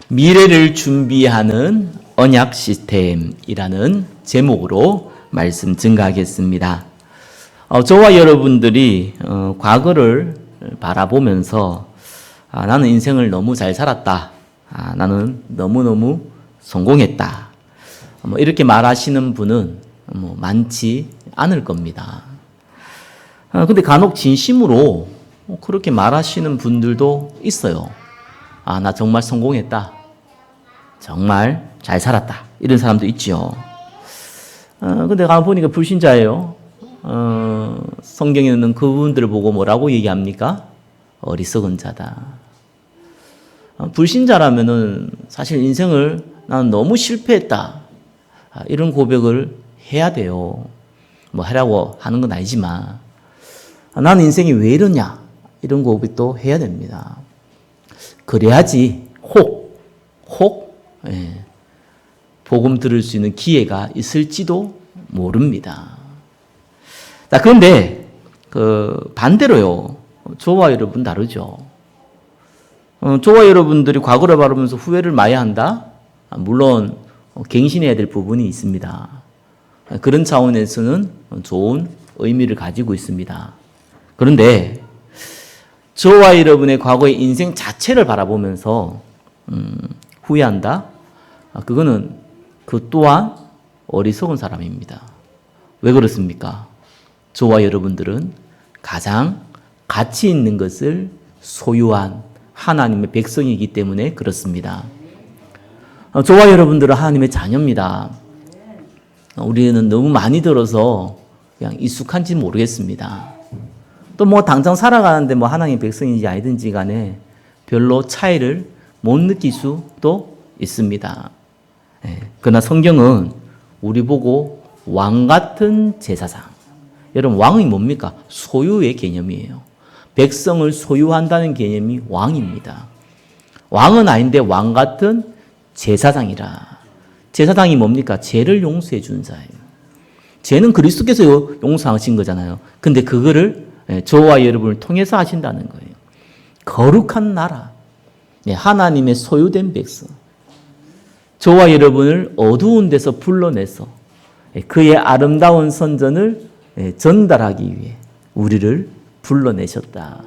미래를 준비하는 언약 시스템이라는 제목으로 말씀 증가하겠습니다. 저와 여러분들이 과거를 바라보면서 나는 인생을 너무 잘 살았다. 나는 너무너무 성공했다. 이렇게 말하시는 분은 많지 않을 겁니다. 근데 간혹 진심으로 그렇게 말하시는 분들도 있어요. 나 정말 성공했다. 정말 잘 살았다. 이런 사람도 있죠. 근데 가만 보니까 불신자예요. 성경에는 그분들을 보고 뭐라고 얘기합니까? 어리석은 자다. 불신자라면은 사실 인생을 나는 너무 실패했다. 이런 고백을 해야 돼요. 뭐 하라고 하는 건 아니지만 나는 인생이 왜 이러냐 이런 고백도 해야 됩니다. 그래야지 복음 들을 수 있는 기회가 있을지도 모릅니다. 자, 그런데 반대로요. 저와 여러분 다르죠. 저와 여러분들이 과거를 바라보면서 후회를 많이 한다? 물론 갱신해야 될 부분이 있습니다. 그런 차원에서는 좋은 의미를 가지고 있습니다. 그런데 저와 여러분의 과거의 인생 자체를 바라보면서 후회한다? 그거는 그 또한 어리석은 사람입니다. 왜 그렇습니까? 저와 여러분들은 가장 가치 있는 것을 소유한 하나님의 백성이기 때문에 그렇습니다. 저와 여러분들은 하나님의 자녀입니다. 우리는 너무 많이 들어서 그냥 익숙한지 모르겠습니다. 또 당장 살아가는데 하나님의 백성인지 아니든지 간에 별로 차이를 못 느낄 수도 있습니다. 그러나 성경은 우리 보고 왕 같은 제사장. 여러분, 왕이 뭡니까? 소유의 개념이에요. 백성을 소유한다는 개념이 왕입니다. 왕은 아닌데 왕 같은 제사장이라. 제사장이 뭡니까? 죄를 용서해 주는 자예요. 죄는 그리스도께서 용서하신 거잖아요. 근데 그거를 저와 여러분을 통해서 하신다는 거예요. 거룩한 나라. 하나님의 소유된 백성. 저와 여러분을 어두운 데서 불러내서 그의 아름다운 선전을 전달하기 위해 우리를 불러내셨다.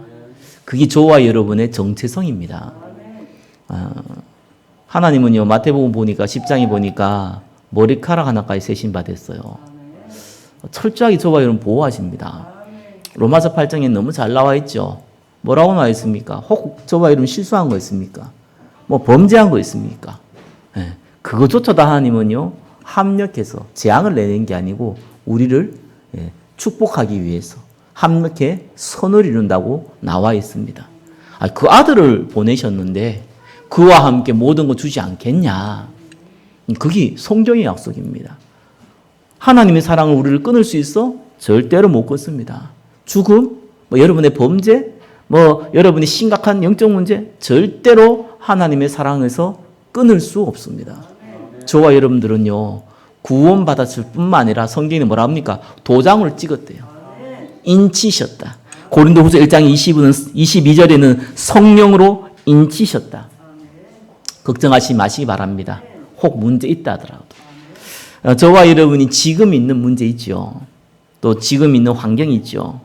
그게 저와 여러분의 정체성입니다. 하나님은요, 마태복음 보니까 10장에 보니까 머리카락 하나까지 세신 받았어요. 철저하게 저와 여러분 보호하십니다. 로마서 8장에 너무 잘 나와 있죠. 뭐라고 나와 있습니까? 혹 저와 여러분 실수한 거 있습니까? 범죄한 거 있습니까? 그것조차도 하나님은요, 합력해서 재앙을 내는 게 아니고 우리를 축복하기 위해서 합력해 선을 이룬다고 나와 있습니다. 그 아들을 보내셨는데 그와 함께 모든 거 주지 않겠냐. 그게 성경의 약속입니다. 하나님의 사랑을 우리를 끊을 수 있어? 절대로 못 끊습니다. 죽음, 여러분의 범죄, 여러분의 심각한 영적 문제, 절대로 하나님의 사랑에서 끊을 수 없습니다. 저와 여러분들은요, 구원받았을 뿐만 아니라 성경에 뭐라 합니까? 도장을 찍었대요. 인치셨다. 고린도후서 1장 22절에는 성령으로 인치셨다. 걱정하지 마시기 바랍니다. 혹 문제 있다 하더라도. 저와 여러분이 지금 있는 문제 있죠. 또 지금 있는 환경이 있죠.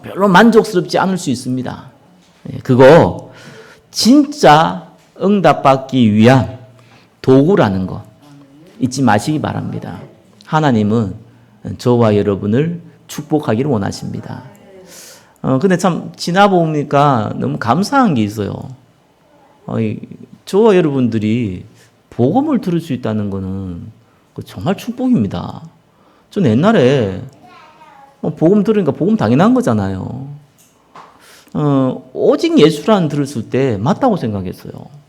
별로 만족스럽지 않을 수 있습니다. 그거 진짜 응답받기 위한 도구라는 거 잊지 마시기 바랍니다. 하나님은 저와 여러분을 축복하기를 원하십니다. 근데 참 지나보니까 너무 감사한 게 있어요. 저와 여러분들이 복음을 들을 수 있다는 거는 정말 축복입니다. 저는 옛날에 복음 들으니까 복음 당연한 거잖아요. 오직 예수란 들었을 때 맞다고 생각했어요.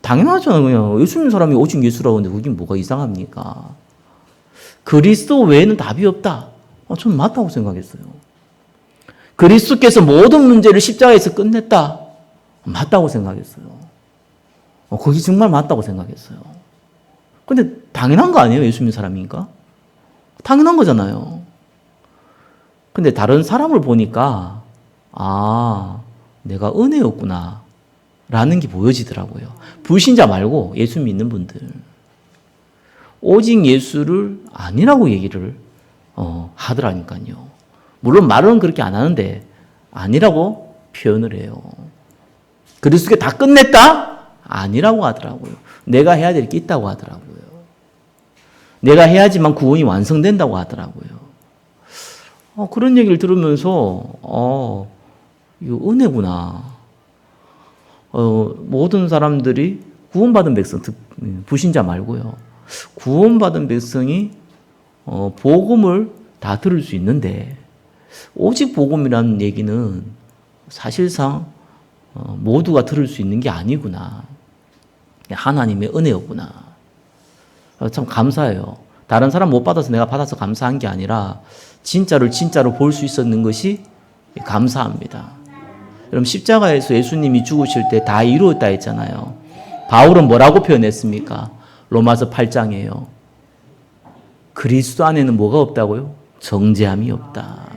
당연하잖아요. 그냥 예수 믿는 사람이 오직 예수라고 하는데 그게 뭐가 이상합니까? 그리스도 외에는 답이 없다. 저는 맞다고 생각했어요. 그리스도께서 모든 문제를 십자가에서 끝냈다. 맞다고 생각했어요. 그게 정말 맞다고 생각했어요. 근데 당연한 거 아니에요? 예수 믿는 사람이니까? 당연한 거잖아요. 근데 다른 사람을 보니까 내가 은혜였구나. 라는 게 보여지더라고요. 불신자 말고 예수 믿는 분들. 오직 예수를 아니라고 얘기를 하더라니까요. 물론 말은 그렇게 안 하는데 아니라고 표현을 해요. 그리스도께 다 끝냈다? 아니라고 하더라고요. 내가 해야 될 게 있다고 하더라고요. 내가 해야지만 구원이 완성된다고 하더라고요. 그런 얘기를 들으면서 이거 은혜구나. 모든 사람들이 구원받은 백성, 불신자 말고요. 구원받은 백성이 복음을 다 들을 수 있는데 오직 복음이라는 얘기는 사실상 모두가 들을 수 있는 게 아니구나. 하나님의 은혜였구나. 참 감사해요. 다른 사람 못 받아서 내가 받아서 감사한 게 아니라 진짜로 볼 수 있었는 것이 감사합니다. 여러분 십자가에서 예수님이 죽으실 때 다 이루었다 했잖아요. 바울은 뭐라고 표현했습니까? 로마서 8장이에요. 그리스도 안에는 뭐가 없다고요? 정죄함이 없다.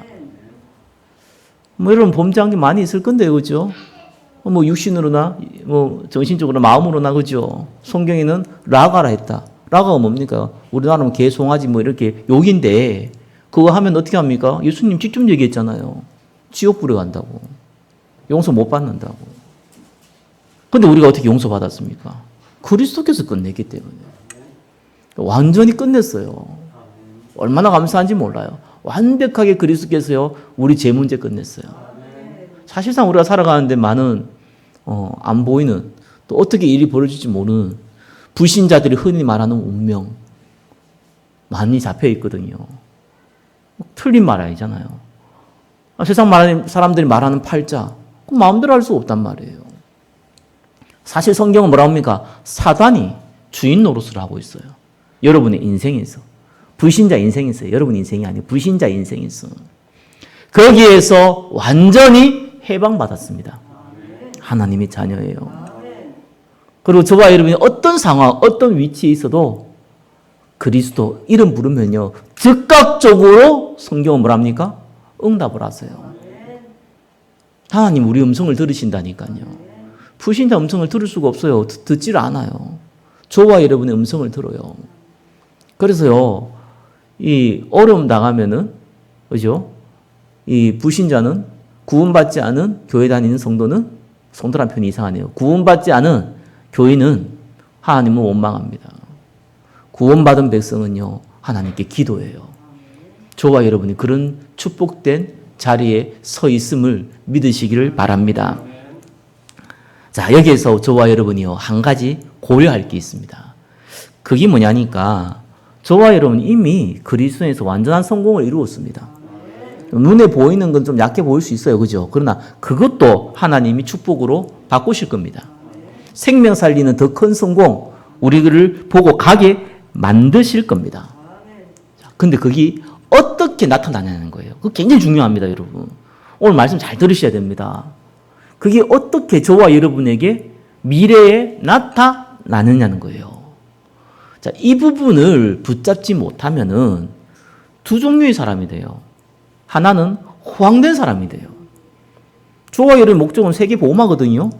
여러분 범죄한 게 많이 있을 건데요, 그죠? 육신으로나 정신적으로 마음으로나 그죠? 성경에는 라가라 했다. 라가가 뭡니까? 우리나라는 개, 송아지 이렇게 욕인데 그거 하면 어떻게 합니까? 예수님 직접 얘기했잖아요. 지옥 불에 간다고. 용서 못 받는다고. 근데 우리가 어떻게 용서받았습니까? 그리스도께서 끝냈기 때문에. 완전히 끝냈어요. 얼마나 감사한지 몰라요. 완벽하게 그리스도께서요, 우리 죄 문제 끝냈어요. 사실상 우리가 살아가는데 많은, 안 보이는, 또 어떻게 일이 벌어질지 모르는 불신자들이 흔히 말하는 운명, 많이 잡혀 있거든요. 틀린 말 아니잖아요. 세상 사람들이 말하는 팔자, 그 마음대로 할 수 없단 말이에요. 사실 성경은 뭐라 합니까? 사단이 주인 노릇을 하고 있어요. 여러분의 인생에서. 불신자 인생에서. 여러분 인생이 아니고 불신자 인생에서. 거기에서 완전히 해방받았습니다. 하나님의 자녀예요. 그리고 저와 여러분이 어떤 상황, 어떤 위치에 있어도 그리스도 이름 부르면요. 즉각적으로 성경은 뭐랍니까? 응답을 하세요. 하나님 우리 음성을 들으신다니까요. 불신자 음성을 들을 수가 없어요. 듣지를 않아요. 저와 여러분의 음성을 들어요. 그래서요, 이 어려움 당하면은, 그죠? 이 불신자는 구원받지 않은 교회 다니는 성도란 표현이 이상하네요. 구원받지 않은 교인은 하나님을 원망합니다. 구원받은 백성은요, 하나님께 기도해요. 저와 여러분이 그런 축복된 자리에 서 있음을 믿으시기를 바랍니다. 자, 여기에서 저와 여러분이요, 한 가지 고려할 게 있습니다. 그게 뭐냐니까, 저와 여러분이 이미 그리스도에서 완전한 성공을 이루었습니다. 눈에 보이는 건 좀 약해 보일 수 있어요. 그죠? 그러나 그것도 하나님이 축복으로 바꾸실 겁니다. 생명 살리는 더 큰 성공, 우리를 보고 가게 만드실 겁니다. 근데 그게 어떻게 나타나냐는 거예요. 그거 굉장히 중요합니다, 여러분. 오늘 말씀 잘 들으셔야 됩니다. 그게 어떻게 저와 여러분에게 미래에 나타나느냐는 거예요. 자, 이 부분을 붙잡지 못하면은 두 종류의 사람이 돼요. 하나는 호황된 사람이 돼요. 저와 여러분의 목적은 세계복음화거든요.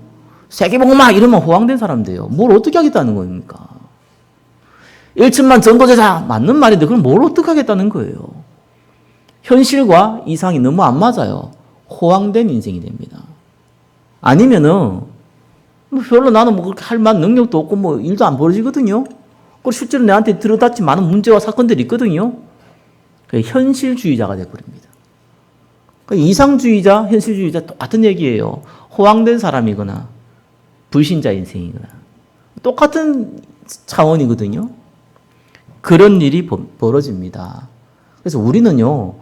세계복음화 이러면 호황된 사람 돼요. 뭘 어떻게 하겠다는 겁니까? 1천만 전도제자 맞는 말인데 그럼 뭘 어떻게 하겠다는 거예요? 현실과 이상이 너무 안 맞아요. 호황된 인생이 됩니다. 아니면은 별로 나는 그렇게 할 만한 능력도 없고 일도 안 벌어지거든요. 그리고 실제로 내한테 들어닥친 많은 문제와 사건들이 있거든요. 현실주의자가 되어버립니다. 이상주의자, 현실주의자 똑같은 얘기예요. 호황된 사람이거나 불신자 인생이거나 똑같은 차원이거든요. 그런 일이 벌어집니다. 그래서 우리는요,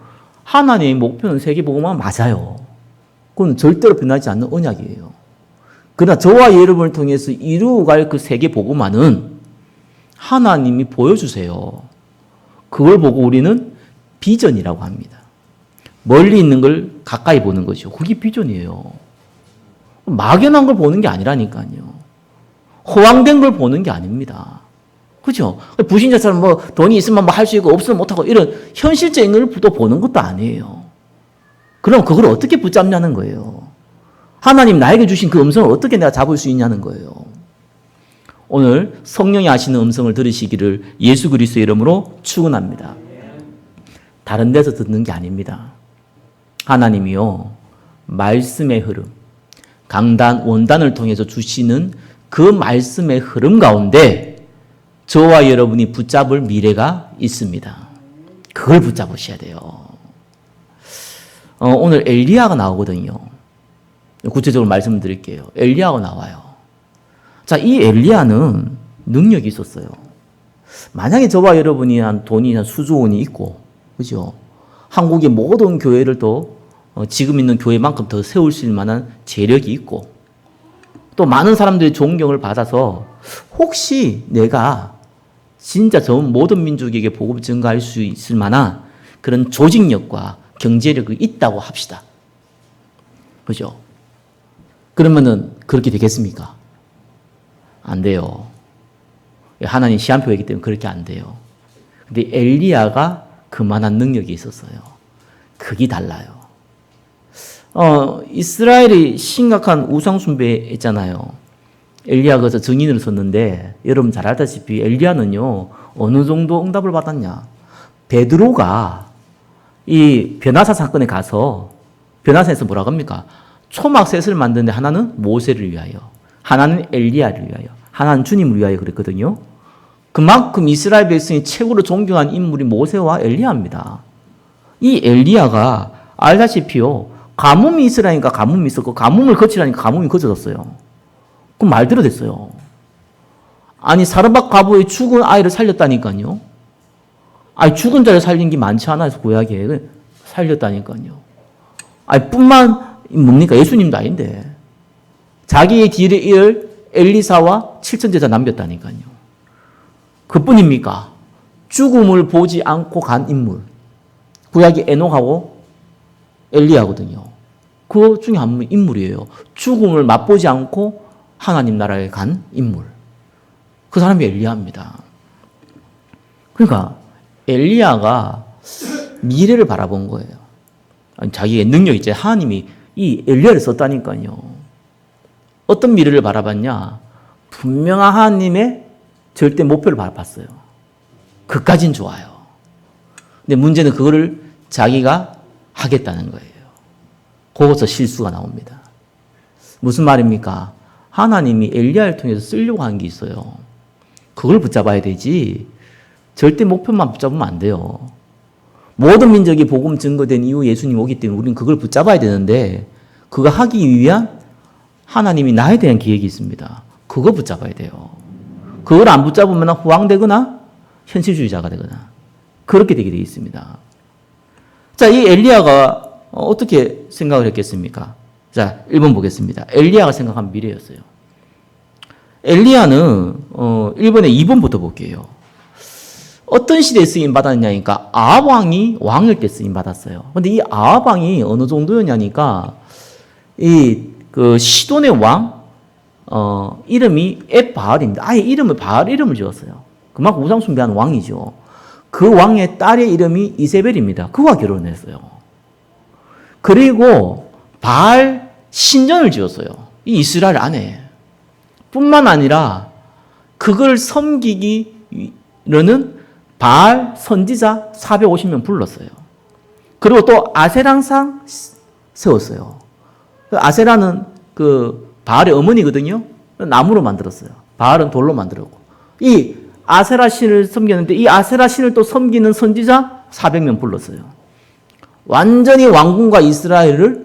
하나님의 목표는 세계복음화 맞아요. 그건 절대로 변하지 않는 언약이에요. 그러나 저와 여러분을 통해서 이루어갈 그 세계복음화는 하나님이 보여주세요. 그걸 보고 우리는 비전이라고 합니다. 멀리 있는 걸 가까이 보는 거죠. 그게 비전이에요. 막연한 걸 보는 게 아니라니까요. 호황된 걸 보는 게 아닙니다. 그죠? 부신자처럼 돈이 있으면 할 수 있고 없으면 못하고 이런 현실적인 걸 또 보는 것도 아니에요. 그럼 그걸 어떻게 붙잡냐는 거예요. 하나님 나에게 주신 그 음성을 어떻게 내가 잡을 수 있냐는 거예요. 오늘 성령이 하시는 음성을 들으시기를 예수 그리스도의 이름으로 축원합니다. 다른 데서 듣는 게 아닙니다. 하나님이요, 말씀의 흐름, 강단, 원단을 통해서 주시는 그 말씀의 흐름 가운데 저와 여러분이 붙잡을 미래가 있습니다. 그걸 붙잡으셔야 돼요. 오늘 엘리야가 나오거든요. 구체적으로 말씀드릴게요. 엘리야가 나와요. 자, 이 엘리야는 능력이 있었어요. 만약에 저와 여러분이 한 돈이 한 수조 원이 있고, 그죠? 한국의 모든 교회를 또 지금 있는 교회만큼 더 세울 수 있을 만한 재력이 있고, 또 많은 사람들의 존경을 받아서 혹시 내가 진짜 전 모든 민족에게 복음을 증가할 수 있을 만한 그런 조직력과 경제력이 있다고 합시다. 그죠? 그러면은 그렇게 되겠습니까? 안 돼요. 하나님 시한표이기 때문에 그렇게 안 돼요. 근데 엘리야가 그만한 능력이 있었어요. 그게 달라요. 이스라엘이 심각한 우상숭배했잖아요. 엘리야가 그래서 증인으로 섰는데 여러분 잘 알다시피 엘리야는요 어느 정도 응답을 받았냐. 베드로가 이 변화사 사건에 가서 변화사에서 뭐라고 합니까? 초막셋을 만드는데 하나는 모세를 위하여, 하나는 엘리야를 위하여, 하나는 주님을 위하여 그랬거든요. 그만큼 이스라엘 백성이 최고로 존경한 인물이 모세와 엘리야입니다. 이 엘리야가 알다시피요 가뭄이 있으라니까 가뭄이 있었고 가뭄을 거치라니까 가뭄이 거쳐졌어요. 그럼 말대로 됐어요. 아니 사르밧 과부의 죽은 아이를 살렸다니까요. 아니 죽은 자를 살린 게 많지 않아서 구약에 살렸다니까요. 아니 뿐만 뭡니까? 예수님도 아닌데 자기의 뒤를 이을 엘리사와 7천 제자 남겼다니까요. 그뿐입니까? 죽음을 보지 않고 간 인물. 구약이 에녹하고 엘리야거든요. 그 중에 한 인물이에요. 죽음을 맛보지 않고 하나님 나라에 간 인물. 그 사람이 엘리야입니다. 그러니까 엘리야가 미래를 바라본 거예요. 아니, 자기의 능력 있죠. 하나님이 이 엘리야를 썼다니까요. 어떤 미래를 바라봤냐? 분명한 하나님의 절대 목표를 바라봤어요. 그까진 좋아요. 근데 문제는 그거를 자기가 하겠다는 거예요. 거기서 실수가 나옵니다. 무슨 말입니까? 하나님이 엘리야를 통해서 쓰려고 하는 게 있어요. 그걸 붙잡아야 되지 절대 목표만 붙잡으면 안 돼요. 모든 민족이 복음 증거된 이후 예수님 오기 때문에 우리는 그걸 붙잡아야 되는데 그거 하기 위한 하나님이 나에 대한 계획이 있습니다. 그거 붙잡아야 돼요. 그걸 안 붙잡으면 호황되거나 현실주의자가 되거나 그렇게 되게 되어 있습니다. 자, 이 엘리야가 어떻게 생각을 했겠습니까? 자, 1번 보겠습니다. 엘리야가 생각한 미래였어요. 엘리야는 1번에 2번부터 볼게요. 어떤 시대에 쓰임 받았냐니까 아합 왕이 왕일 때 쓰임 받았어요. 근데 이 아합 왕이 어느 정도였냐니까 그 시돈의 왕 이름이 엣바알입니다. 아예 이름을 바알 이름을 지었어요. 그만큼 우상 숭배하는 왕이죠. 그 왕의 딸의 이름이 이세벨입니다. 그와 결혼했어요. 그리고 바알 신전을 지었어요. 이 이스라엘 안에. 뿐만 아니라 그걸 섬기기로는 바알 선지자 450명 불렀어요. 그리고 또 아세랑상 세웠어요. 아세라는 그 바알의 어머니거든요. 나무로 만들었어요. 바알은 돌로 만들었고. 이 아세라 신을 섬겼는데 이 아세라 신을 또 섬기는 선지자 400명 불렀어요. 완전히 왕궁과 이스라엘을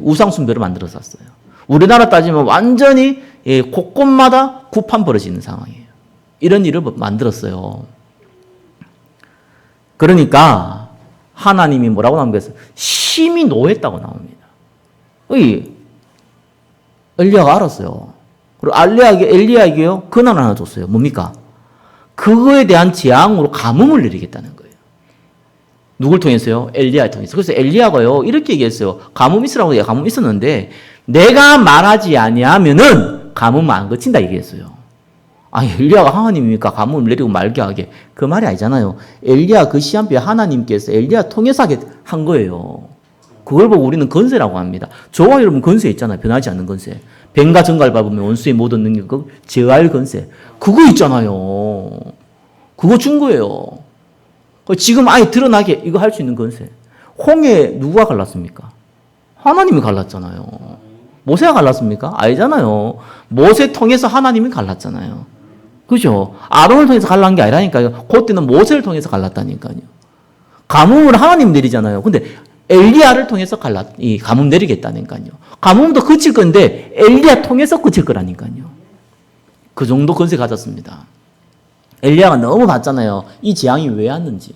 우상 숭배로 만들었었어요. 우리나라 따지면 완전히 곳곳마다 구판 벌어지는 상황이에요. 이런 일을 만들었어요. 그러니까 하나님이 뭐라고 나옵니까? 심히 노했다고 나옵니다. 엘리야가 알았어요. 그리고 엘리야에게요 권한을 하나 줬어요. 뭡니까? 그거에 대한 재앙으로 가뭄을 내리겠다는 거예요. 누굴 통해서요? 엘리야를 통해서. 그래서 엘리야가요 이렇게 얘기했어요. 가뭄 있으라고 얘기해. 가뭄 있었는데 내가 말하지 아니하면은 가뭄은 안 그친다 얘기했어요. 아니 엘리야가 하나님입니까? 가뭄을 내리고 말게 하게. 그 말이 아니잖아요. 엘리야 그 시한표에 하나님께서 엘리야 통해서 하게 한 거예요. 그걸 보고 우리는 건세라고 합니다. 저와 여러분 건세 있잖아요. 변하지 않는 건세. 뱀과 정갈 밟으면 원수의 모든 능력을 제어할 건세. 그거 있잖아요. 그거 준 거예요. 지금 아예 드러나게 이거 할 수 있는 건세. 홍해 누가 갈랐습니까? 하나님이 갈랐잖아요. 모세가 갈랐습니까? 아니잖아요. 모세 통해서 하나님이 갈랐잖아요. 그죠? 아론을 통해서 갈란 게 아니라니까요. 그때는 모세를 통해서 갈랐다니까요. 가뭄을 하나님 내리잖아요. 근데 엘리야를 통해서 이 가뭄 내리겠다니까요. 가뭄도 그칠 건데 엘리야 통해서 그칠 거라니까요. 그 정도 건세 가졌습니다. 엘리야가 너무 봤잖아요. 이 재앙이 왜 왔는지.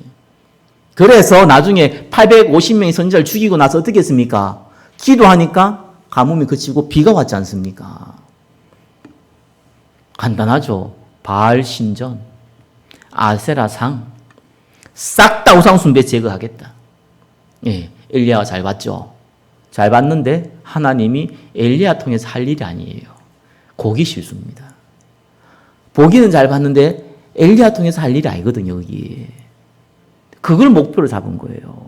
그래서 나중에 850명의 선지자를 죽이고 나서 어떻게 했습니까? 기도하니까 가뭄이 그치고 비가 왔지 않습니까? 간단하죠. 바알 신전, 아세라상, 싹 다 우상 숭배 제거하겠다. 예, 엘리야가 잘 봤죠. 잘 봤는데 하나님이 엘리야 통해서 할 일이 아니에요. 거기 실수입니다. 보기는 잘 봤는데 엘리야 통해서 할 일이 아니거든요. 여기. 그걸 목표로 잡은 거예요.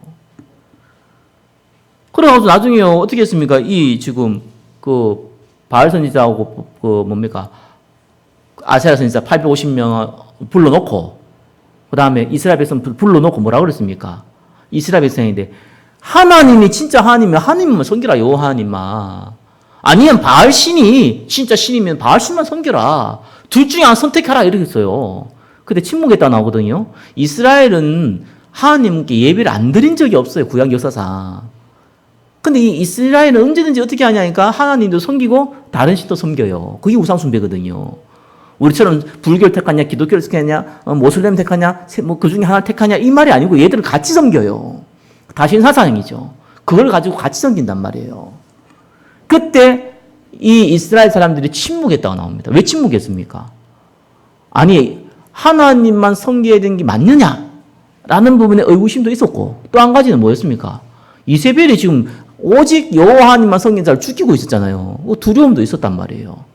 그래가지고 나중에요 어떻게 했습니까? 이 지금 그 바알 선지자하고 그 뭡니까? 아세라 선지자 850명 불러놓고 그 다음에 이스라엘 백성 불러놓고 뭐라 그랬습니까? 이스라엘 백성인데 하나님이 진짜 하나님이면 하나님만 섬기라 여호와님만. 아니면 바알 신이 진짜 신이면 바알 신만 섬겨라. 둘 중에 하나 선택하라 이렇게 했어요. 근데 침묵했다 나오거든요. 이스라엘은 하나님께 예배를 안 드린 적이 없어요. 구약 역사상. 근데 이 이스라엘은 언제든지 어떻게 하냐니까 하나님도 섬기고 다른 신도 섬겨요. 그게 우상숭배거든요. 우리처럼 불교를 택하냐, 기독교를 택하냐, 모슬렘 택하냐, 뭐 그 중에 하나를 택하냐 이 말이 아니고 얘들은 같이 섬겨요. 다신 사상이죠. 그걸 가지고 같이 섬긴단 말이에요. 그때 이 이스라엘 사람들이 침묵했다고 나옵니다. 왜 침묵했습니까? 아니 하나님만 섬겨야 되는 게 맞느냐? 라는 부분에 의구심도 있었고 또 한 가지는 뭐였습니까? 이세벨이 지금 오직 여호와 하나님만 섬기는 자를 죽이고 있었잖아요. 두려움도 있었단 말이에요.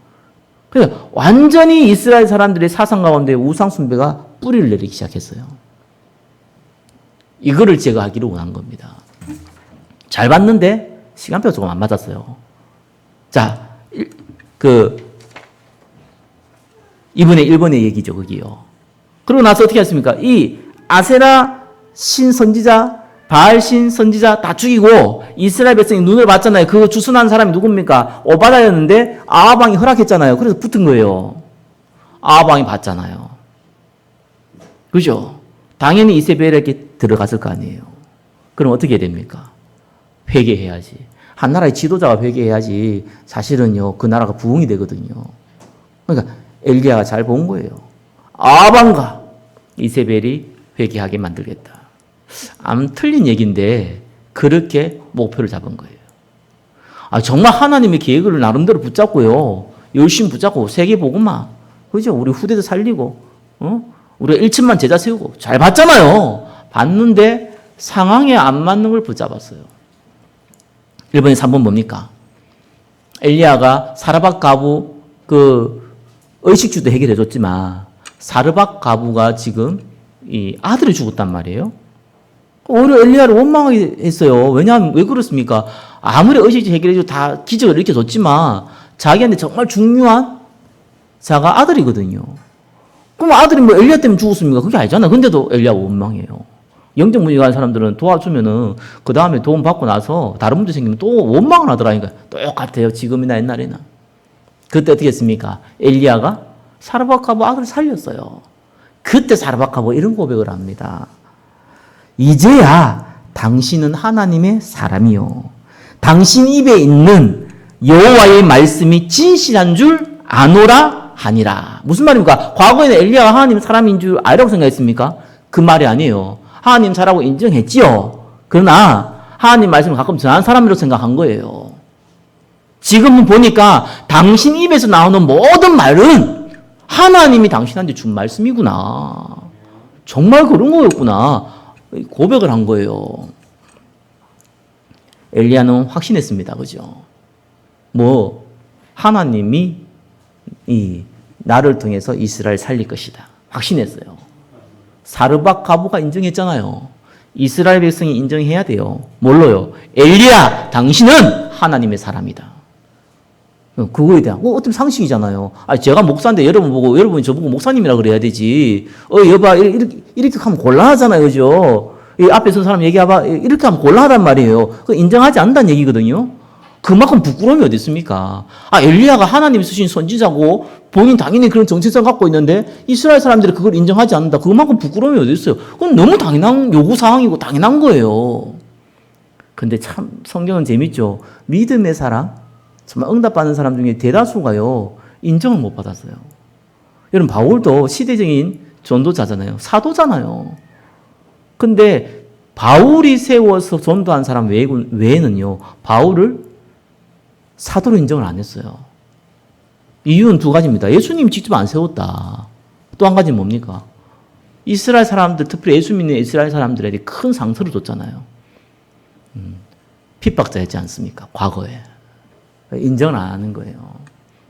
그래서 완전히 이스라엘 사람들의 사상 가운데 우상 숭배가 뿌리를 내리기 시작했어요. 이거를 제거하기를 원한 겁니다. 잘 봤는데 시간표가 조금 안 맞았어요. 자, 이번에 일본의 얘기죠, 거기요. 그러고 나서 어떻게 했습니까? 이 아세라 신 선지자, 바알 신 선지자 다 죽이고 이스라엘 백성이 눈을 봤잖아요. 그거 주선한 사람이 누굽니까? 오바다였는데 아하방이 허락했잖아요. 그래서 붙은 거예요. 아하방이 봤잖아요. 그죠? 당연히 이세벨에게 들어갔을 거 아니에요. 그럼 어떻게 됩니까? 회개해야지. 한 나라의 지도자가 회개해야지 사실은요 그 나라가 부흥이 되거든요. 그러니까 엘리야가 잘 본 거예요. 아방과 이세벨이 회개하게 만들겠다. 안 틀린 얘기인데 그렇게 목표를 잡은 거예요. 정말 하나님의 계획을 나름대로 붙잡고요. 열심히 붙잡고 세계복음화. 그죠? 우리 후대도 살리고 우리가 1천만 제자 세우고 잘 봤잖아요. 봤는데 상황에 안 맞는 걸 붙잡았어요. 1번에 3번 뭡니까? 엘리야가 사르밧 가부 그 의식주도 해결해 줬지만 사르밧 가부가 지금 이 아들이 죽었단 말이에요. 오히려 엘리야를 원망하게 했어요. 왜냐하면 왜 그렇습니까? 아무리 의식주 해결해줘 다 기적을 일으켜줬지만 자기한테 정말 중요한 자가 아들이거든요. 그럼 아들이 뭐 엘리야 때문에 죽었습니까? 그게 아니잖아요. 근데도 엘리야가 원망해요. 영적 문제 가는 사람들은 도와주면은 그 다음에 도움 받고 나서 다른 문제 생기면 또 원망을 하더라니까. 똑같아요. 지금이나 옛날에나. 그때 어떻게 했습니까? 엘리야가 사르밧 가부 아들을 살렸어요. 그때 사르밧 가부가 이런 고백을 합니다. 이제야 당신은 하나님의 사람이요. 당신 입에 있는 여호와의 말씀이 진실한 줄 아노라 하니라. 무슨 말입니까? 과거에는 엘리야가 하나님 사람인 줄 알라고 생각했습니까? 그 말이 아니에요. 하나님 사라고 인정했지요. 그러나 하나님 말씀을 가끔 전한 사람으로 생각한 거예요. 지금은 보니까 당신 입에서 나오는 모든 말은 하나님이 당신한테 준 말씀이구나. 정말 그런 거였구나. 고백을 한 거예요. 엘리야는 확신했습니다. 그죠? 하나님이 나를 통해서 이스라엘 살릴 것이다. 확신했어요. 사르밧 가부가 인정했잖아요. 이스라엘 백성이 인정해야 돼요. 뭘로요? 엘리야, 당신은 하나님의 사람이다. 그거에 대한, 어떻게 상식이잖아요. 제가 목사인데 여러분 보고, 여러분이 저보고 목사님이라 그래야 되지. 여봐, 이렇게 하면 곤란하잖아요. 그죠? 이 앞에 선 사람 얘기해봐. 이렇게 하면 곤란하단 말이에요. 그 인정하지 않는다는 얘기거든요. 그만큼 부끄러움이 어디 있습니까? 엘리야가 하나님이 쓰신 선지자고, 본인 당연히 그런 정체성 갖고 있는데, 이스라엘 사람들이 그걸 인정하지 않는다. 그만큼 부끄러움이 어디 있어요? 그건 너무 당연한 요구사항이고 당연한 거예요. 근데 참, 성경은 재밌죠. 믿음의 사람, 정말 응답받는 사람 중에 대다수가요, 인정을 못 받았어요. 여러분, 바울도 시대적인 전도자잖아요. 사도잖아요. 근데 바울이 세워서 전도한 사람 외에는요, 바울을 사도로 인정을 안 했어요. 이유는 두 가지입니다. 예수님이 직접 안 세웠다. 또 한 가지는 뭡니까? 이스라엘 사람들, 특별히 예수 믿는 이스라엘 사람들에게 큰 상처를 줬잖아요. 핍박자였지 않습니까? 과거에. 인정을 안 하는 거예요.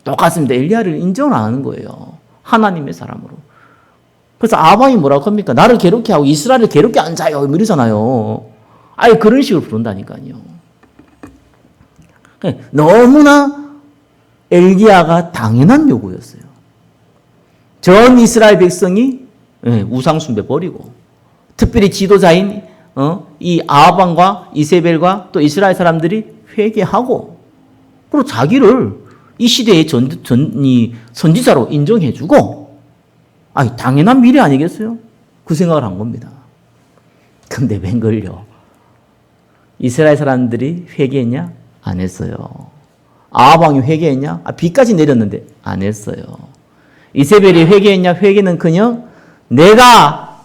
똑같습니다. 엘리야를 인정을 안 하는 거예요. 하나님의 사람으로. 그래서 아방이 뭐라고 합니까? 나를 괴롭게 하고 이스라엘을 괴롭게 앉아요. 이러잖아요. 아예 그런 식으로 부른다니까요. 너무나 엘리야가 당연한 요구였어요. 전 이스라엘 백성이 우상 숭배 버리고, 특별히 지도자인 이 아방과 이세벨과 또 이스라엘 사람들이 회개하고, 그리고 자기를 이 시대의 선지자로 인정해주고, 당연한 미래 아니겠어요? 그 생각을 한 겁니다. 근데 웬걸요? 이스라엘 사람들이 회개했냐? 안 했어요. 아방이 회개했냐? 비까지 내렸는데 안 했어요. 이세벨이 회개했냐? 회개는커녕 내가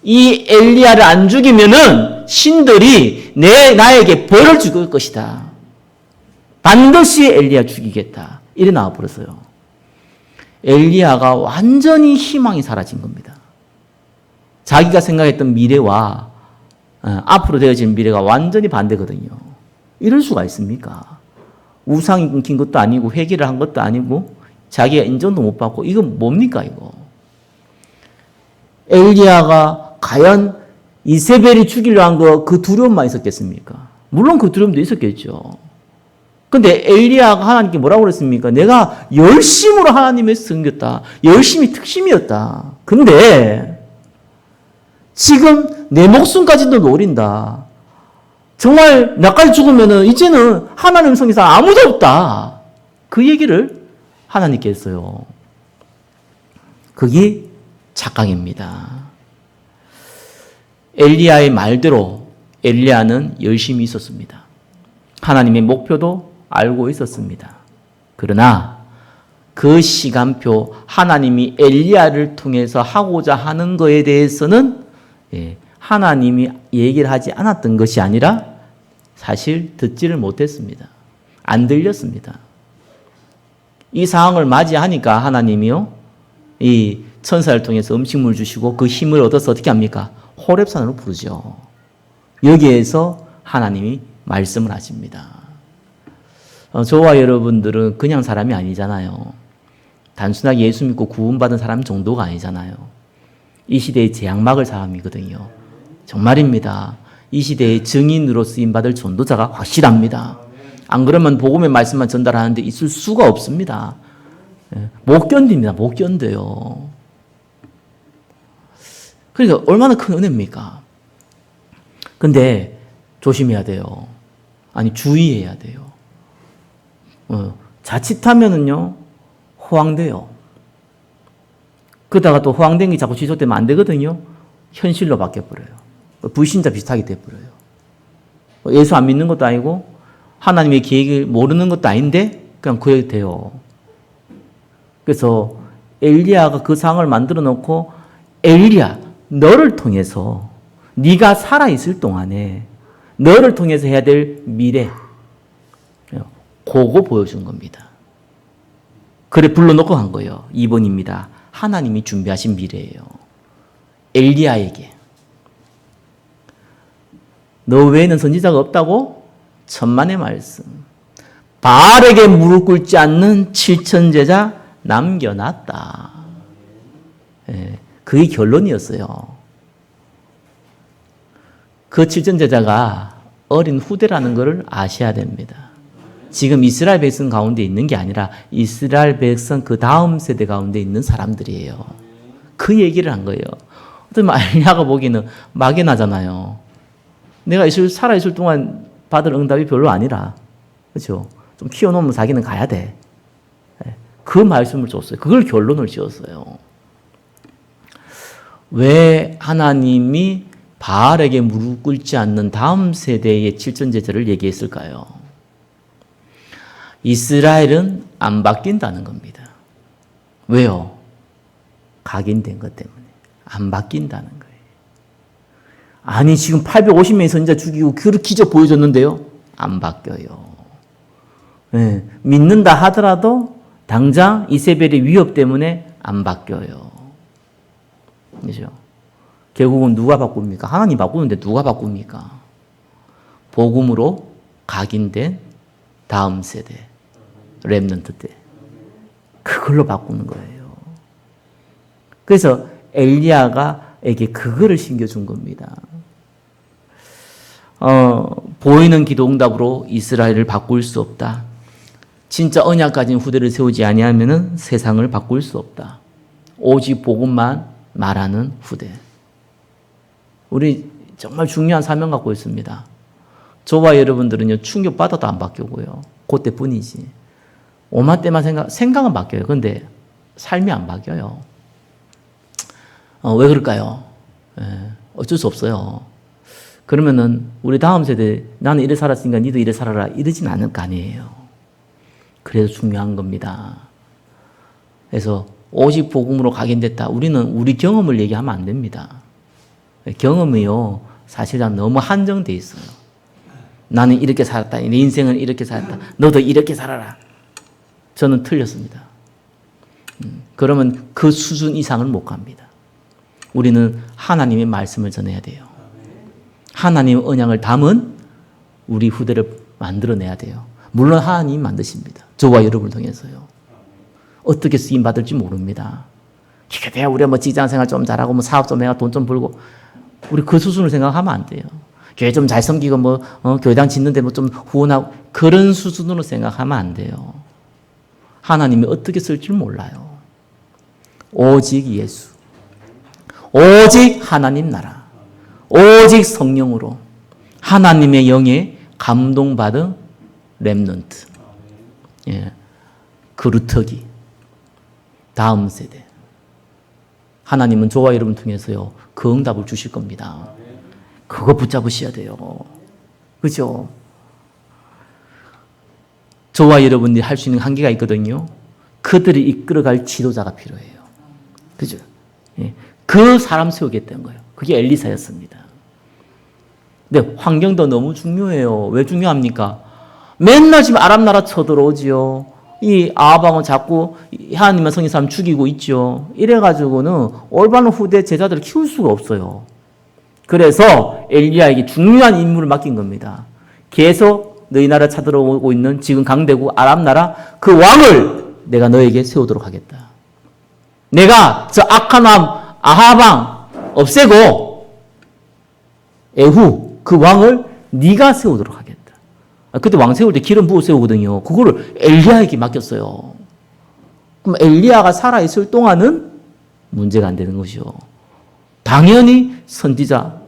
이 엘리야를 안 죽이면은 신들이 나에게 벌을 줄 것이다. 반드시 엘리야 죽이겠다. 이래 나와 버렸어요. 엘리야가 완전히 희망이 사라진 겁니다. 자기가 생각했던 미래와 앞으로 되어질 미래가 완전히 반대거든요. 이럴 수가 있습니까? 우상이 끊긴 것도 아니고 회개를 한 것도 아니고 자기가 인정도 못 받고, 이건 뭡니까 이거? 엘리야가 과연 이세벨이 죽이려 한 거 그 두려움만 있었겠습니까? 물론 그 두려움도 있었겠죠. 근데 엘리야가 하나님께 뭐라고 그랬습니까? 내가 열심으로 하나님을 섬겼다. 열심히 특심이었다. 근데 지금 내 목숨까지도 노린다. 정말 나까지 죽으면은 이제는 하나님 성기사 아무도 없다. 그 얘기를 하나님께 했어요. 그게 착각입니다. 엘리야의 말대로 엘리야는 열심히 있었습니다. 하나님의 목표도 알고 있었습니다. 그러나 그 시간표, 하나님이 엘리야를 통해서 하고자 하는 것에 대해서는 하나님이 얘기를 하지 않았던 것이 아니라 사실 듣지를 못했습니다. 안 들렸습니다. 이 상황을 맞이하니까 하나님이요, 이 천사를 통해서 음식물 주시고 그 힘을 얻어서 어떻게 합니까? 호렙산으로 부르죠. 여기에서 하나님이 말씀을 하십니다. 저와 여러분들은 그냥 사람이 아니잖아요. 단순하게 예수 믿고 구원받은 사람 정도가 아니잖아요. 이 시대의 재앙막을 사람이거든요. 정말입니다. 이 시대의 증인으로 쓰임받을 전도자가 확실합니다. 안 그러면 복음의 말씀만 전달하는데 있을 수가 없습니다. 못 견딥니다. 못 견뎌요. 그러니까 얼마나 큰 은혜입니까? 근데 조심해야 돼요. 아니, 주의해야 돼요. 자칫하면은요, 호황돼요. 그러다가 또 호황된 게 자꾸 지속되면 안 되거든요. 현실로 바뀌어버려요. 불신자 비슷하게 돼버려요. 예수 안 믿는 것도 아니고 하나님의 계획을 모르는 것도 아닌데 그냥 그래도 돼요. 그래서 엘리야가 그 상황을 만들어 놓고, 엘리야, 너를 통해서 네가 살아있을 동안에 너를 통해서 해야 될 미래, 그거 보여준 겁니다. 그래 불러놓고 간 거예요. 2번입니다. 하나님이 준비하신 미래예요. 엘리야에게. 너 외에는 선지자가 없다고? 천만의 말씀. 바알에게 무릎 꿇지 않는 7천 제자 남겨놨다. 그게 결론이었어요. 그 칠전제자가 어린 후대라는 것을 아셔야 됩니다. 지금 이스라엘 백성 가운데 있는 게 아니라 이스라엘 백성 그 다음 세대 가운데 있는 사람들이에요. 그 얘기를 한 거예요. 어떤 엘리야가 보기에는 막연하잖아요. 내가 살아있을 동안 받을 응답이 별로 아니라, 그렇죠? 좀 키워놓으면 자기는 가야 돼. 그 말씀을 줬어요. 그걸 결론을 지었어요. 왜 하나님이 바알에게 무릎 꿇지 않는 다음 세대의 칠전제자를 얘기했을까요? 이스라엘은 안 바뀐다는 겁니다. 왜요? 각인된 것 때문에. 안 바뀐다는 거예요. 아니, 지금 850명의 선지자 죽이고 그 기적 보여줬는데요? 안 바뀌어요. 네, 믿는다 하더라도 당장 이세벨의 위협 때문에 안 바뀌어요. 그죠? 결국은 누가 바꿉니까? 하나님 바꾸는데 누가 바꿉니까? 복음으로 각인된 다음 세대, 렘넌트 때. 그걸로 바꾸는 거예요. 그래서 엘리야가에게 그거를 신겨준 겁니다. 보이는 기도응답으로 이스라엘을 바꿀 수 없다. 진짜 언약 가진 후대를 세우지 아니하면은 세상을 바꿀 수 없다. 오직 복음만 말하는 후대. 우리 정말 중요한 사명 갖고 있습니다. 저와 여러분들은요, 충격받아도 안 바뀌고요. 그때뿐이지. 오만 때만 생각은 바뀌어요. 근데 삶이 안 바뀌어요. 왜 그럴까요? 어쩔 수 없어요. 그러면은 우리 다음 세대, 나는 이래 살았으니까 니도 이래 살아라, 이러진 않을 거 아니에요. 그래서 중요한 겁니다. 그래서 오직 복음으로 각인됐다. 우리는 우리 경험을 얘기하면 안 됩니다. 경험이요, 사실상 너무 한정돼 있어요. 나는 이렇게 살았다. 내 인생은 이렇게 살았다. 너도 이렇게 살아라. 저는 틀렸습니다. 그러면 그 수준 이상을 못 갑니다. 우리는 하나님의 말씀을 전해야 돼요. 하나님의 언약을 담은 우리 후대를 만들어내야 돼요. 물론 하나님이 만드십니다. 저와 여러분을 통해서요. 어떻게 쓰임 받을지 모릅니다. 이게 돼야 우리가 뭐 직장생활 좀 잘하고 뭐 사업 좀 해야 돈 좀 벌고, 우리 그 수준을 생각하면 안 돼요. 교회 좀 잘 섬기고 뭐 교회당 짓는데 뭐 좀 후원하고, 그런 수준으로 생각하면 안 돼요. 하나님이 어떻게 쓸지 몰라요. 오직 예수, 오직 하나님 나라, 오직 성령으로 하나님의 영에 감동받은 렘넌트, 그루터기, 다음 세대. 하나님은 저와 여러분 통해서요, 그 응답을 주실 겁니다. 그거 붙잡으셔야 돼요. 그죠? 저와 여러분들이 할 수 있는 한계가 있거든요. 그들을 이끌어갈 지도자가 필요해요. 그죠? 그 사람 세우겠다는 거예요. 그게 엘리사였습니다. 근데 환경도 너무 중요해요. 왜 중요합니까? 맨날 지금 아랍 나라 쳐들어오지요. 이 아합왕은 자꾸 하나님만 성인 사람 죽이고 있죠. 이래가지고는 올바른 후대 제자들을 키울 수가 없어요. 그래서 엘리야에게 중요한 임무를 맡긴 겁니다. 계속 너희 나라 쳐들어오고 있는 지금 강대국 아랍 나라 그 왕을 내가 너에게 세우도록 하겠다. 내가 저 악한 왕 아합왕 없애고 에후 그 왕을 네가 세우도록 하겠다. 그때 왕 세울 때 기름 부어 세우거든요. 그거를 엘리야에게 맡겼어요. 그럼 엘리야가 살아있을 동안은 문제가 안 되는 것이요. 당연히 선지자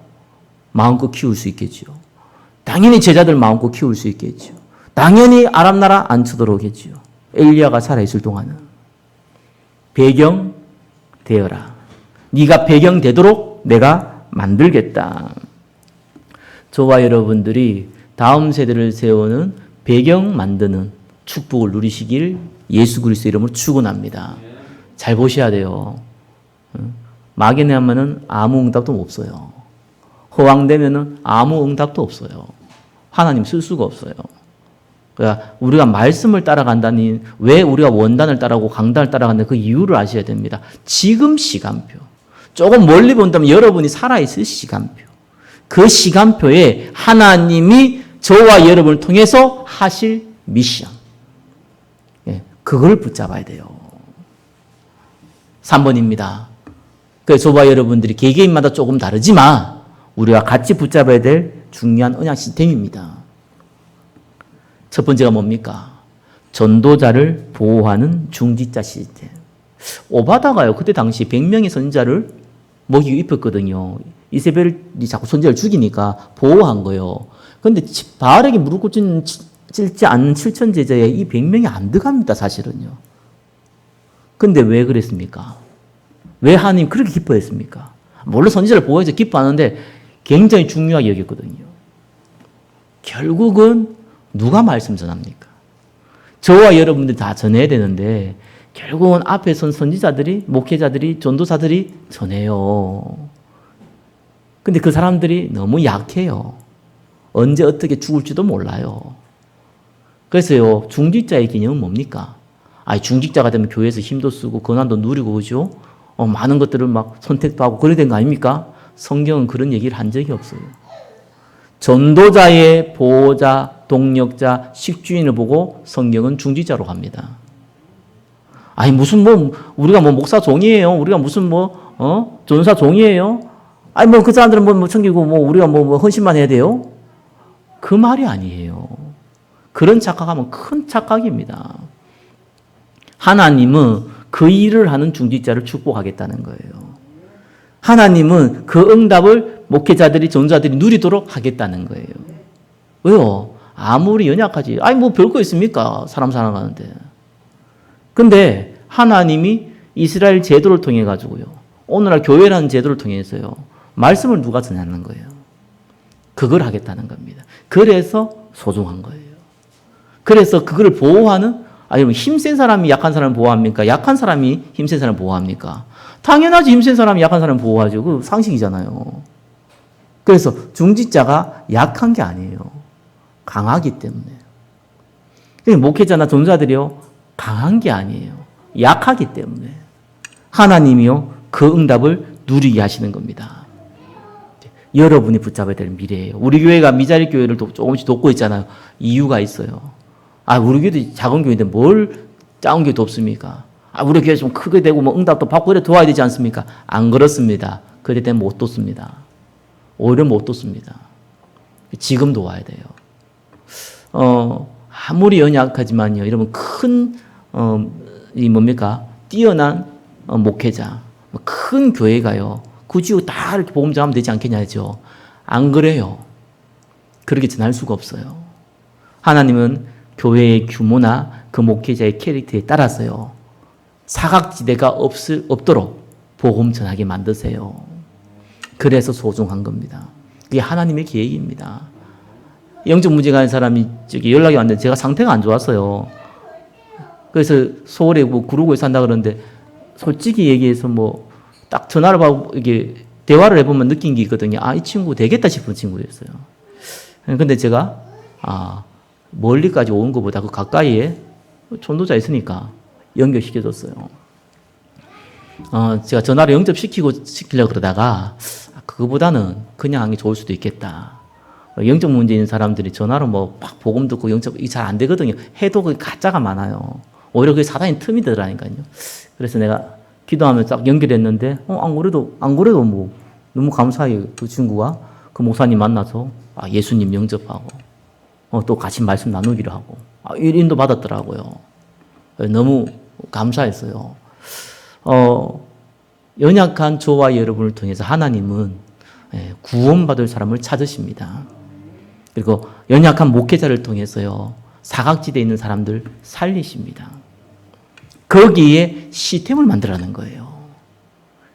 마음껏 키울 수 있겠죠. 당연히 제자들 마음껏 키울 수 있겠죠. 당연히 아랍 나라 안 쳐들어오겠죠. 엘리야가 살아있을 동안은. 배경 되어라. 네가 배경 되도록 내가 만들겠다. 저와 여러분들이 다음 세대를 세우는 배경 만드는 축복을 누리시길 예수 그리스도 이름으로 축원합니다. 잘 보셔야 돼요. 막연하면은 아무 응답도 없어요. 허황되면은 아무 응답도 없어요. 하나님 쓸 수가 없어요. 그러니까 우리가 말씀을 따라간다니, 왜 우리가 원단을 따라가고 강단을 따라간다, 그 이유를 아셔야 됩니다. 지금 시간표. 조금 멀리 본다면 여러분이 살아있을 시간표. 그 시간표에 하나님이 저와 여러분을 통해서 하실 미션. 그걸 붙잡아야 돼요. 3번입니다. 그래서 저와 여러분들이 개개인마다 조금 다르지만 우리가 같이 붙잡아야 될 중요한 언약 시스템입니다. 첫 번째가 뭡니까? 전도자를 보호하는 중직자 시스템. 오바다가요, 그때 당시 100명의 선지자를 먹이고 입혔거든요. 이세벨이 자꾸 선지자를 죽이니까 보호한 거예요. 그런데 바알에게 무릎 꿇지 않는 7천 제자에 이 100명이 안 들어갑니다, 사실은요. 근데 왜 그랬습니까? 왜 하나님 그렇게 기뻐했습니까? 물론 선지자를 보호해서 기뻐하는데 굉장히 중요하게 여겼거든요. 결국은 누가 말씀 전합니까? 저와 여러분들이 다 전해야 되는데 결국은 앞에 선 선지자들이, 목회자들이, 전도사들이 전해요. 근데 그 사람들이 너무 약해요. 언제 어떻게 죽을지도 몰라요. 그래서요, 중직자의 개념은 뭡니까? 중직자가 되면 교회에서 힘도 쓰고 권한도 누리고 그죠? 많은 것들을 막 선택도 하고 그래야 되는 거 아닙니까? 성경은 그런 얘기를 한 적이 없어요. 전도자의 보호자, 동력자, 식주인을 보고 성경은 중직자로 갑니다. 무슨 우리가 목사 종이에요. 우리가 무슨 전사 종이에요. 그 사람들은 챙기고 우리가 헌신만 해야 돼요. 그 말이 아니에요. 그런 착각하면 큰 착각입니다. 하나님은 그 일을 하는 중직자를 축복하겠다는 거예요. 하나님은 그 응답을 목회자들이, 전도자들이 누리도록 하겠다는 거예요. 왜요? 아무리 연약하지. 별거 있습니까? 사람 살아가는데. 근데 하나님이 이스라엘 제도를 통해 가지고요. 오늘날 교회라는 제도를 통해서요. 말씀을 누가 전하는 거예요? 그걸 하겠다는 겁니다. 그래서 소중한 거예요. 그래서 그걸 보호하는, 힘센 사람이 약한 사람을 보호합니까? 약한 사람이 힘센 사람을 보호합니까? 당연하지. 힘센 사람이 약한 사람을 보호하죠. 그 상식이잖아요. 그래서 중직자가 약한 게 아니에요. 강하기 때문에. 목회자나 전도자들이요, 강한 게 아니에요. 약하기 때문에. 하나님이요, 그 응답을 누리게 하시는 겁니다. 여러분이 붙잡아야 될 미래예요. 우리 교회가 미자립 교회를 조금씩 돕고 있잖아요. 이유가 있어요. 우리 교회도 작은 교회인데 뭘 작은 교회 돕습니까? 우리 교회 좀 크게 되고 응답도 받고 이래 도와야 되지 않습니까? 안 그렇습니다. 그럴 때는 못 돕습니다. 오히려 못 돕습니다. 지금 도와야 돼요. 아무리 연약하지만요, 여러분 뛰어난 목회자, 큰 교회가요, 굳이 다 이렇게 복음 전하면 되지 않겠냐죠. 안 그래요. 그렇게 전할 수가 없어요. 하나님은 교회의 규모나 그 목회자의 캐릭터에 따라서요, 사각지대가 없도록 복음 전하게 만드세요. 그래서 소중한 겁니다. 그게 하나님의 계획입니다. 영적 문제가 있는 사람이 연락이 왔는데 제가 상태가 안 좋았어요. 그래서 서울에 구로구에 산다 그러는데 솔직히 얘기해서 딱 전화를 받고 이게 대화를 해보면 느낀 게 있거든요. 이 친구 되겠다 싶은 친구였어요. 근데 제가 멀리까지 온 것보다 그 가까이에 전도자 있으니까 연결시켜줬어요. 제가 전화를 시키려고 그러다가 그거보다는 그냥 하는 게 좋을 수도 있겠다. 영적 문제 있는 사람들이 전화로 막 복음 듣고 이게 잘 안 되거든요. 해도 그 가짜가 많아요. 오히려 그게 사단의 틈이 되더라니까요. 그래서 내가 기도하면서 딱 연결했는데, 안 그래도 너무 감사해요. 그 친구가 그 목사님 만나서 예수님 영접하고, 또 같이 말씀 나누기로 하고, 인도 받았더라고요. 너무 감사했어요. 연약한 저와 여러분을 통해서 하나님은 구원받을 사람을 찾으십니다. 그리고 연약한 목회자를 통해서요, 사각지대에 있는 사람들 살리십니다. 거기에 시스템을 만들라는 거예요.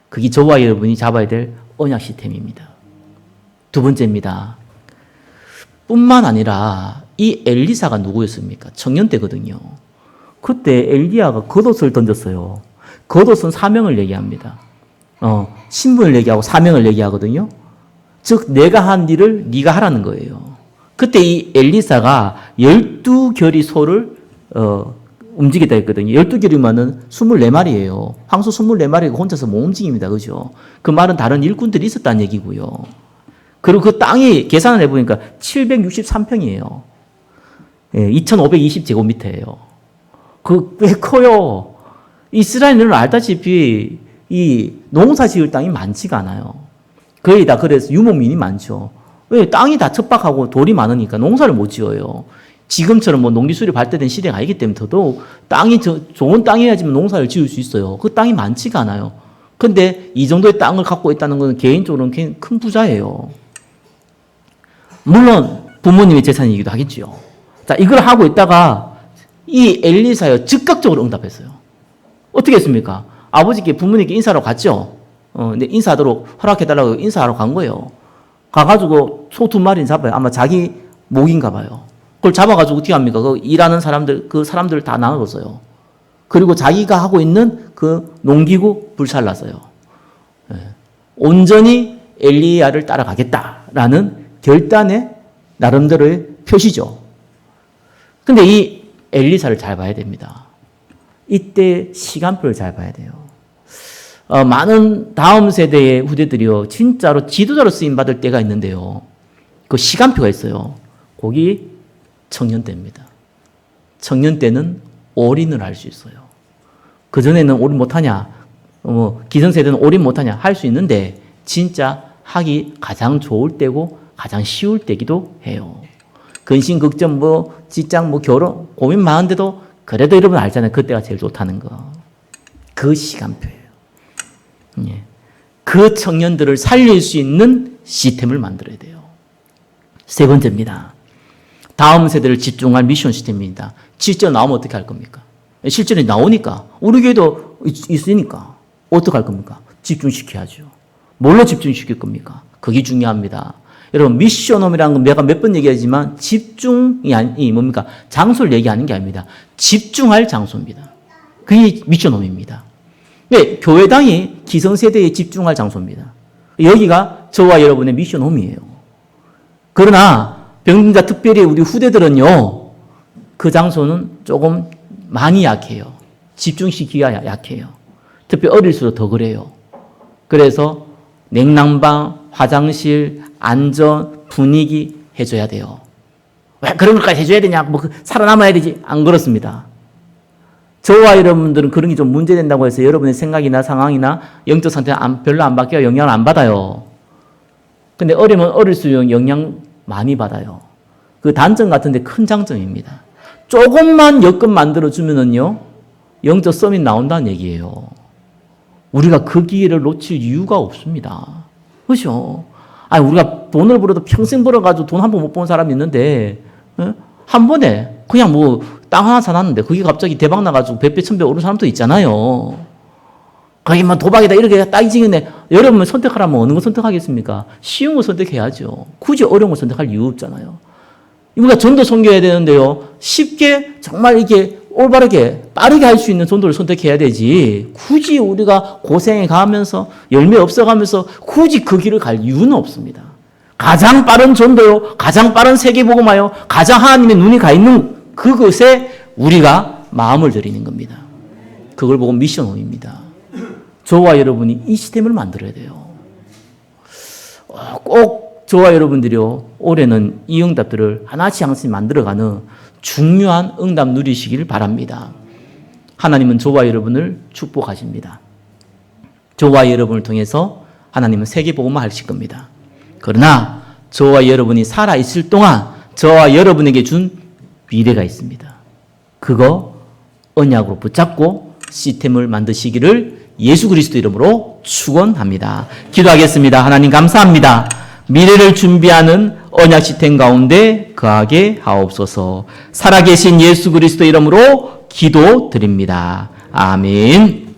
그게 저와 여러분이 잡아야 될 언약 시스템입니다. 두 번째입니다. 뿐만 아니라 이 엘리사가 누구였습니까? 청년 때거든요. 그때 엘리야가 겉옷을 던졌어요. 겉옷은 사명을 얘기합니다. 신분을 얘기하고 사명을 얘기하거든요. 즉 내가 한 일을 네가 하라는 거예요. 그때 이 엘리사가 12결의 소를 움직이다 했거든요. 12결이면은 24마리예요. 황소 24마리가 혼자서 못 움직입니다. 그죠? 그 말은 다른 일꾼들이 있었다는 얘기고요. 그리고 그 땅이 계산을 해보니까 763평이에요. 2520제곱미터예요. 꽤 커요. 이스라엘은 알다시피 이 농사 지을 땅이 많지가 않아요. 거의 다 그래서 유목민이 많죠. 왜? 땅이 다 척박하고 돌이 많으니까 농사를 못 지어요. 지금처럼 뭐 농기술이 발달된 시대가 아니기 때문에 더더욱 땅이 좋은 땅이어야지만 농사를 지을 수 있어요. 그 땅이 많지가 않아요. 근데 이 정도의 땅을 갖고 있다는 것은 개인적으로는 큰 부자예요. 물론 부모님의 재산이기도 하겠지요. 자, 이걸 하고 있다가 이 엘리사요 즉각적으로 응답했어요. 어떻게 했습니까? 아버지께 부모님께 인사하러 갔죠. 근데 인사하도록 허락해달라고 인사하러 간 거예요. 가가지고 소 2마리 잡아요. 아마 자기 목인가 봐요. 그걸 잡아가지고 어떻게 합니까? 그 일하는 사람들, 그 사람들 다 나눠줬어요. 그리고 자기가 하고 있는 그 농기구 불살랐어요. 예. 온전히 엘리야를 따라가겠다라는 결단의 나름대로의 표시죠. 근데 이 엘리사를 잘 봐야 됩니다. 이때 시간표를 잘 봐야 돼요. 많은 다음 세대의 후대들이요, 진짜로 지도자로 쓰임받을 때가 있는데요. 그 시간표가 있어요. 거기 청년 때입니다. 청년 때는 올인을 할 수 있어요. 그전에는 올인 못하냐, 기성세대는 올인 못하냐 할 수 있는데, 진짜 하기 가장 좋을 때고 가장 쉬울 때기도 해요. 근심, 걱정, 직장, 결혼, 고민 많은데도 그래도 여러분 알잖아요. 그때가 제일 좋다는 거. 그 시간표예요. 예. 그 청년들을 살릴 수 있는 시스템을 만들어야 돼요. 세 번째입니다. 다음 세대를 집중할 미션 시스템입니다. 실제로 나오면 어떻게 할 겁니까? 실제로 나오니까. 우리 교회도 있으니까. 어떻게 할 겁니까? 집중시켜야죠. 뭘로 집중시킬 겁니까? 그게 중요합니다. 여러분, 미션홈이라는 건 내가 몇 번 얘기하지만 집중이 아니, 뭡니까? 장소를 얘기하는 게 아닙니다. 집중할 장소입니다. 그게 미션홈입니다. 네, 교회당이 기성세대에 집중할 장소입니다. 여기가 저와 여러분의 미션홈이에요. 그러나 병든자 특별히 우리 후대들은요, 그 장소는 조금 많이 약해요. 집중시키기가 약해요. 특히 어릴수록 더 그래요. 그래서 냉난방, 화장실, 안전, 분위기 해줘야 돼요. 왜 그런 것까지 해줘야 되냐? 살아남아야 되지? 안 그렇습니다. 저와 여러분들은 그런 게 좀 문제된다고 해서 여러분의 생각이나 상황이나 영적 상태가 별로 안 바뀌어요. 영향을 안 받아요. 근데 어리면 어릴수록 영향 많이 받아요. 그 단점 같은데 큰 장점입니다. 조금만 여건 만들어주면은요, 영적 서밋 나온다는 얘기예요. 우리가 그 기회를 놓칠 이유가 없습니다. 그렇죠? 아니, 우리가 돈을 벌어도 평생 벌어가지고 돈 한 번 못 본 사람이 있는데, 한 번에 그냥 땅 하나 사놨는데 그게 갑자기 대박 나가지고 100배, 1000배 오른 사람도 있잖아요. 거기 도박이다 이렇게 따지겠네. 여러분 선택하라면 어느 거 선택하겠습니까? 쉬운 거 선택해야죠. 굳이 어려운 거 선택할 이유 없잖아요. 우리가 전도 섬겨야 되는데요, 쉽게 정말 이렇게 올바르게 빠르게 할 수 있는 전도를 선택해야 되지, 굳이 우리가 고생해 가면서 열매 없어가면서 굳이 그 길을 갈 이유는 없습니다. 가장 빠른 전도요, 가장 빠른 세계복음화요, 가장 하나님의 눈이 가 있는 그것에 우리가 마음을 들이는 겁니다. 그걸 보고 미션홈입니다. 저와 여러분이 이 시스템을 만들어야 돼요. 꼭 저와 여러분들이요, 올해는 이 응답들을 하나씩 만들어가는 중요한 응답 누리시길 바랍니다. 하나님은 저와 여러분을 축복하십니다. 저와 여러분을 통해서 하나님은 세계복음화 하실 겁니다. 그러나 저와 여러분이 살아있을 동안 저와 여러분에게 준 미래가 있습니다. 그거 언약으로 붙잡고 시스템을 만드시기를 예수 그리스도 이름으로 축원합니다. 기도하겠습니다. 하나님 감사합니다. 미래를 준비하는 언약 시스템 가운데 거하게 하옵소서. 살아계신 예수 그리스도 이름으로 기도드립니다. 아멘.